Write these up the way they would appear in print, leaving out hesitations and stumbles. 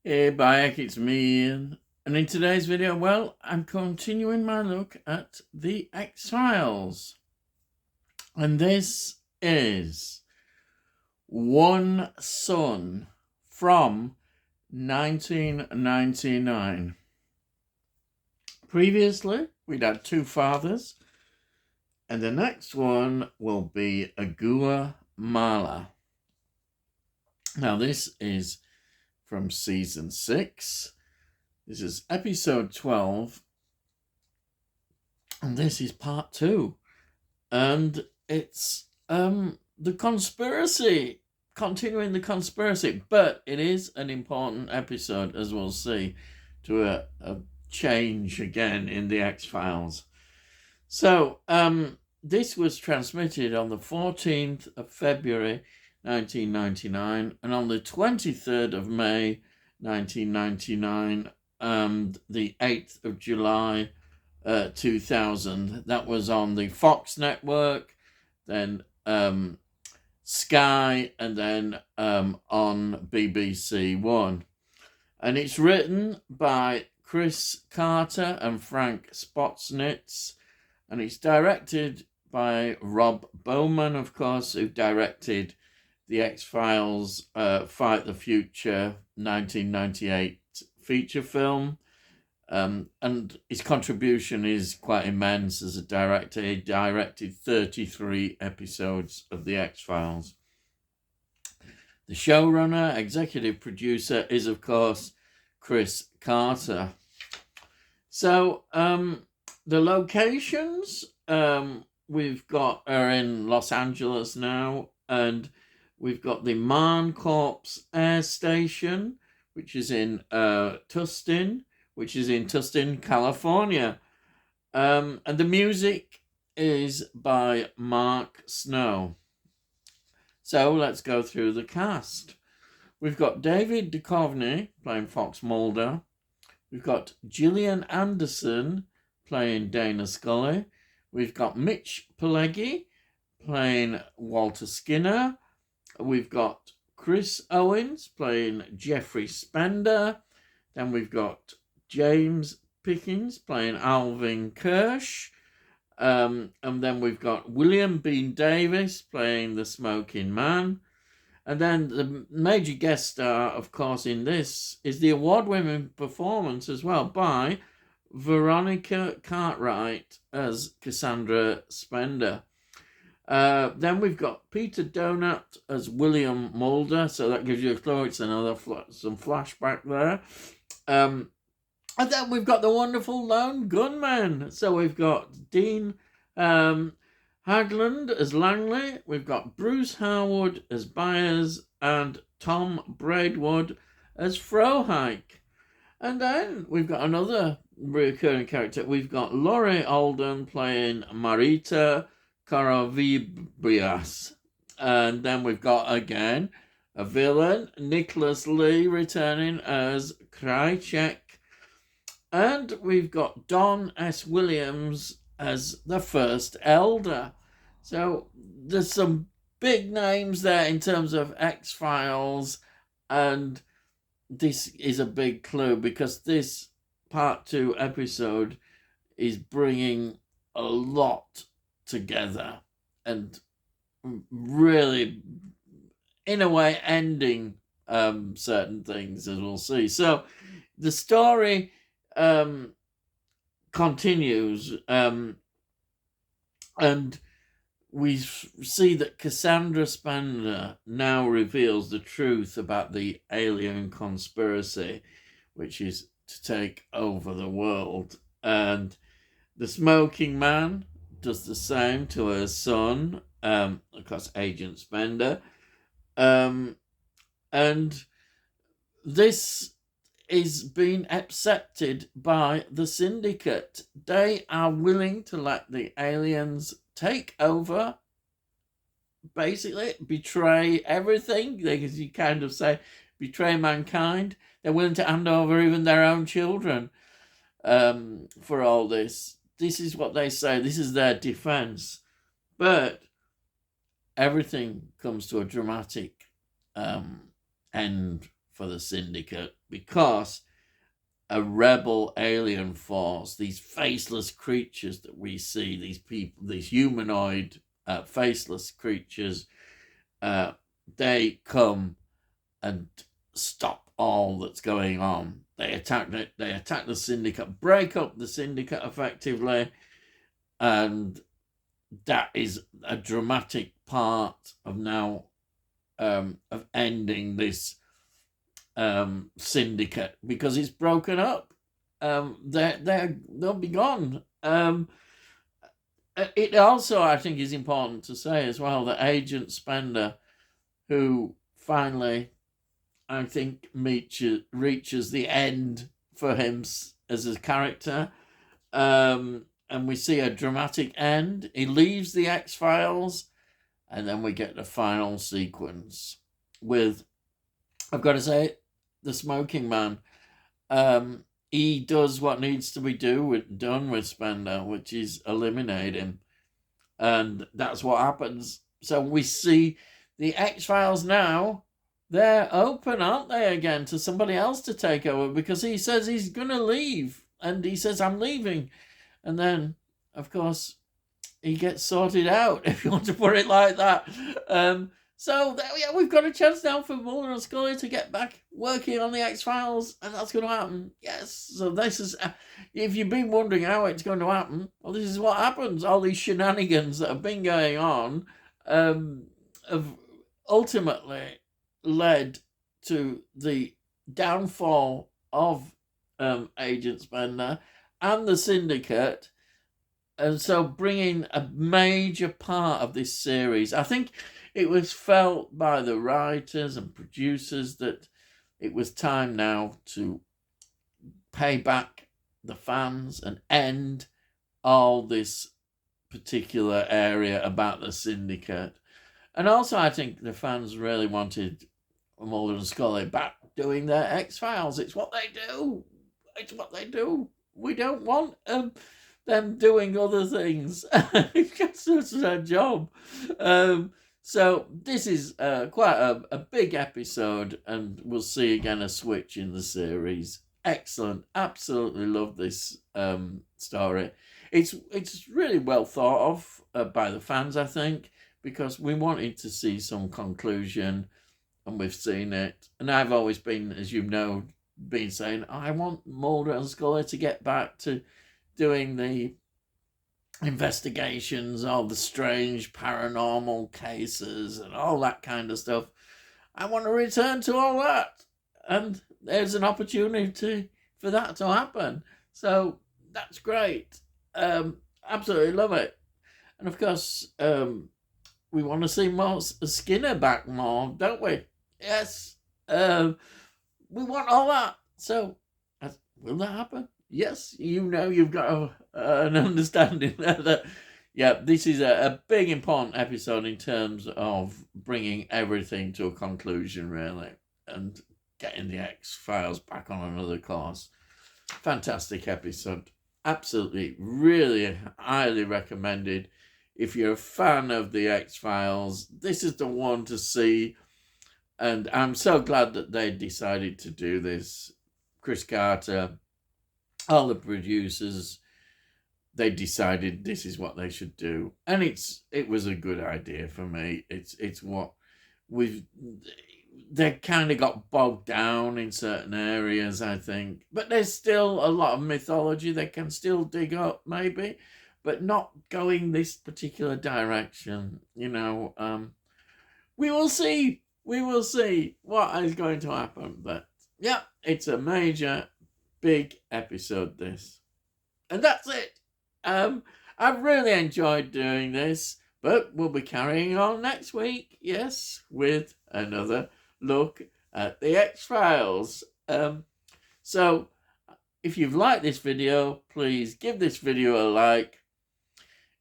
Hey, Bayek, it's me, Ian. And in today's video, well, I'm continuing my look at the X-Files. And this is One Son from 1999. Previously, we'd had Two Fathers, and the next one will be Agua Mala. Now, this is from season 6. This is episode 12, and this is part 2. And it's the conspiracy, continuing the conspiracy, but it is an important episode, as we'll see, to a change again in the X-Files. So, this was transmitted on the 14th of February, 1999, and on the 23rd of May, 1999, and the 8th of July, 2000. That was on the Fox network, then Sky, and then on BBC One. And it's written by Chris Carter and Frank Spotsnitz, and it's directed by Rob Bowman, of course, who directed the X-Files Fight the Future 1998 feature film. And his contribution is quite immense as a director. He directed 33 episodes of the X-Files. The showrunner, executive producer is, of course, Chris Carter. So, the locations we've got are in Los Angeles now, and we've got the Marne Corps Air Station, which is in Tustin, California. And the music is by Mark Snow. So let's go through the cast. We've got David Duchovny playing Fox Mulder. We've got Gillian Anderson playing Dana Scully. We've got Mitch Pileggi playing Walter Skinner. We've got Chris Owens playing Jeffrey Spender. Then we've got James Pickens playing Alvin Kirsch. And then we've got William Bean Davis playing the Smoking Man. And then the major guest star, of course, in this is the award-winning performance as well by Veronica Cartwright as Cassandra Spender. Then we've got Peter Donut as William Mulder, so that gives you a clue. It's another some flashback there. And then we've got the wonderful lone gunman. So we've got Dean Hagland as Langley. We've got Bruce Harwood as Byers and Tom Braidwood as Frohike. And then we've got another recurring character. We've got Laurie Alden playing Marita Coravibrias. And then we've got, again, a villain, Nicholas Lee, returning as Krychek. And we've got Don S. Williams as the First Elder. So there's some big names there in terms of X-Files, and this is a big clue because this part 2 episode is bringing a lot together and really, in a way, ending certain things, as we'll see. So the story continues, and we see that Cassandra Spender now reveals the truth about the alien conspiracy, which is to take over the world. And the Smoking Man does the same to her son, of course, Agent Spender. And this is being accepted by the syndicate. They are willing to let the aliens take over, basically betray everything. You kind of say betray mankind. They're willing to hand over even their own children for all this. This is what they say. This is their defense. But everything comes to a dramatic end for the syndicate. because a rebel alien force, these faceless creatures that we see, these people, these humanoid faceless creatures, they come and stop all that's going on. They attack the syndicate, break up the syndicate effectively, and that is a dramatic part of now of ending this syndicate, because it's broken up. They'll be gone. It also, I think, is important to say as well that Agent Spender, who finally, I think, reaches the end for him as a character, and we see a dramatic end. He leaves the X-Files, and then we get the final sequence with, I've got to say, the Smoking Man. He does what needs to be done with Spender, which is eliminate him. And that's what happens. So we see the X-Files now, they're open, aren't they, again, to somebody else to take over, because he says he's going to leave. And he says, I'm leaving. And then, of course, he gets sorted out, if you want to put it like that. So we've got a chance now for Mulder and Scully to get back working on the X-Files, and that's going to happen. Yes. So this is, if you've been wondering how it's going to happen, well, this is what happens. All these shenanigans that have been going on have ultimately led to the downfall of Agent Spender and the Syndicate. And so bringing a major part of this series, I think it was felt by the writers and producers that it was time now to pay back the fans and end all this particular area about the Syndicate. And also, I think the fans really wanted Mulder and Scully back doing their X-Files. It's what they do. It's what they do. We don't want them doing other things. It's their job. So this is quite a big episode, and we'll see again a switch in the series. Excellent. Absolutely love this story. It's really well thought of by the fans, I think, because we wanted to see some conclusion, and we've seen it. And I've always been, as you know, been saying, I want Mulder and Scully to get back to doing the investigations, all the strange paranormal cases and all that kind of stuff. I want to return to all that, and there's an opportunity for that to happen. So that's great. Absolutely love it. And of course, we want to see more Skinner back more, don't we? Yes. We want all that. So will that happen? Yes, you've got an understanding there that, yeah, this is a big important episode in terms of bringing everything to a conclusion, really, and getting the X-Files back on another course. Fantastic episode. Absolutely, really highly recommended. If you're a fan of the X-Files, this is the one to see. And I'm so glad that they decided to do this. Chris Carter, all the producers, they decided this is what they should do, and it was a good idea for me. It's what they kind of got bogged down in certain areas, I think, but there's still a lot of mythology they can still dig up, maybe, but not going this particular direction. We will see. We will see what is going to happen, but yeah, it's a major, big episode, this. And that's it. I've really enjoyed doing this, but we'll be carrying on next week, yes, with another look at the X-Files. So, if you've liked this video, please give this video a like.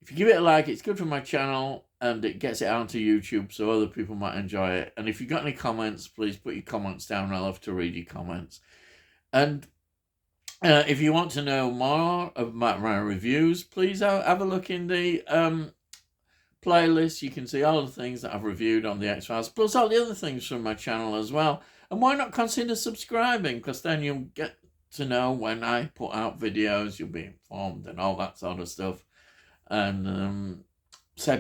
If you give it a like, it's good for my channel, and it gets it onto YouTube so other people might enjoy it. And if you've got any comments, please put your comments down. I love to read your comments. And if you want to know more about my reviews, please have a look in the playlist. You can see all the things that I've reviewed on the X-Files, plus all the other things from my channel as well. And why not consider subscribing? Because then you'll get to know when I put out videos, you'll be informed and all that sort of stuff. And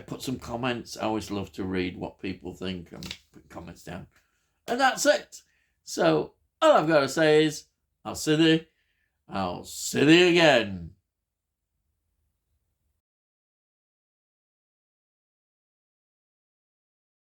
put some comments. I always love to read what people think and put comments down. And that's it. So all I've got to say is, I'll see thee again.